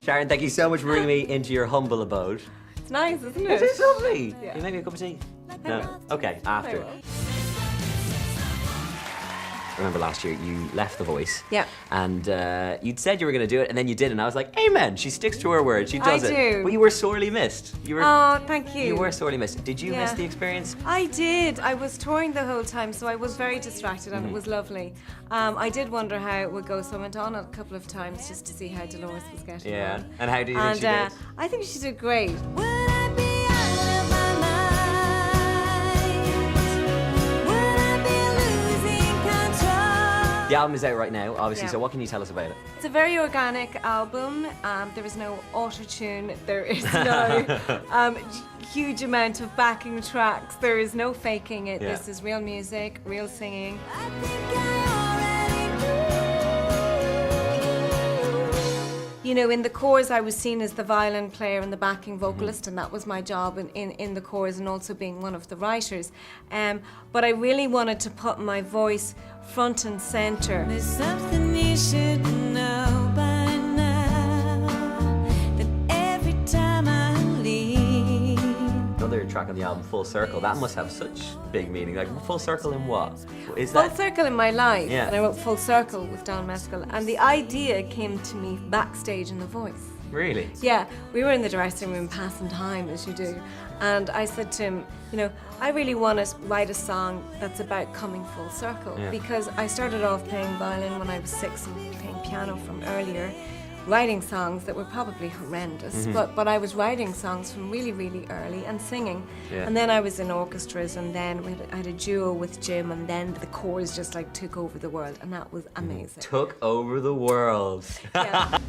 Sharon, thank you so much for bringing me into your humble abode. It's nice, isn't it? It's lovely. Yeah. You make me a cup of tea? I No? will. Okay, after. I will. I remember last year you left The Voice. Yeah. And you'd said you were going to do it, and then you did, and I was like, amen, she sticks to her word, she does I it. do. But you were sorely missed. You were, Oh, thank you. You were sorely missed. Did you miss Yeah. the experience? I did. I was touring the whole time, so I was very distracted, and it was lovely. I did wonder how it would go, so I went on a couple of times just to see how Dolores was getting Yeah. on. And how do you think she did? I think she did great. The album is out right now, obviously, Yeah. so what can you tell us about it? It's a very organic album. There is no Autotune. There is no huge amount of backing tracks. There is no faking it. Yeah. This is real music, real singing. You know, in the Corrs, I was seen as the violin player and the backing vocalist, and that was my job in the Corrs, and also being one of the writers. But I really wanted to put my voice front and center. There's something you should know by now, that every time I leave. Another track on the album, Full Circle, that must have such big meaning. Like, full circle in what? Is Full that? circle in my life, Yeah. and I wrote Full Circle with Don Mescal, and the idea came to me backstage in The Voice. Really? Yeah, we were in the dressing room passing time, as you do, and I said to him, you know, I really want to write a song that's about coming full circle, Yeah. because I started off playing violin when I was 6 and playing piano from earlier, writing songs that were probably horrendous, but I was writing songs from really, really early and singing. Yeah. And then I was in orchestras, and then I had a duo with Jim, and then the Corrs just like took over the world, and that was amazing. Took over the world. Yeah.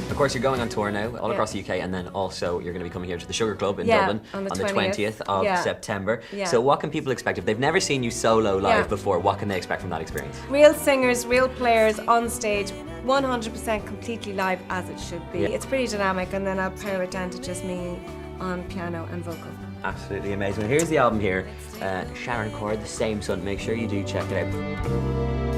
Of course, you're going on tour now, all across the UK, and then also you're going to be coming here to the Sugar Club in Yeah, Dublin on the 20th of Yeah. September. Yeah. So what can people expect? If they've never seen you solo live Yeah. before, what can they expect from that experience? Real singers, real players on stage, 100% completely live as it should be. Yeah. It's pretty dynamic, and then I'll pare it down to just me on piano and vocal. Absolutely amazing. Here's the album here, Sharon Corr, The Same Sun. Make sure you do check it out.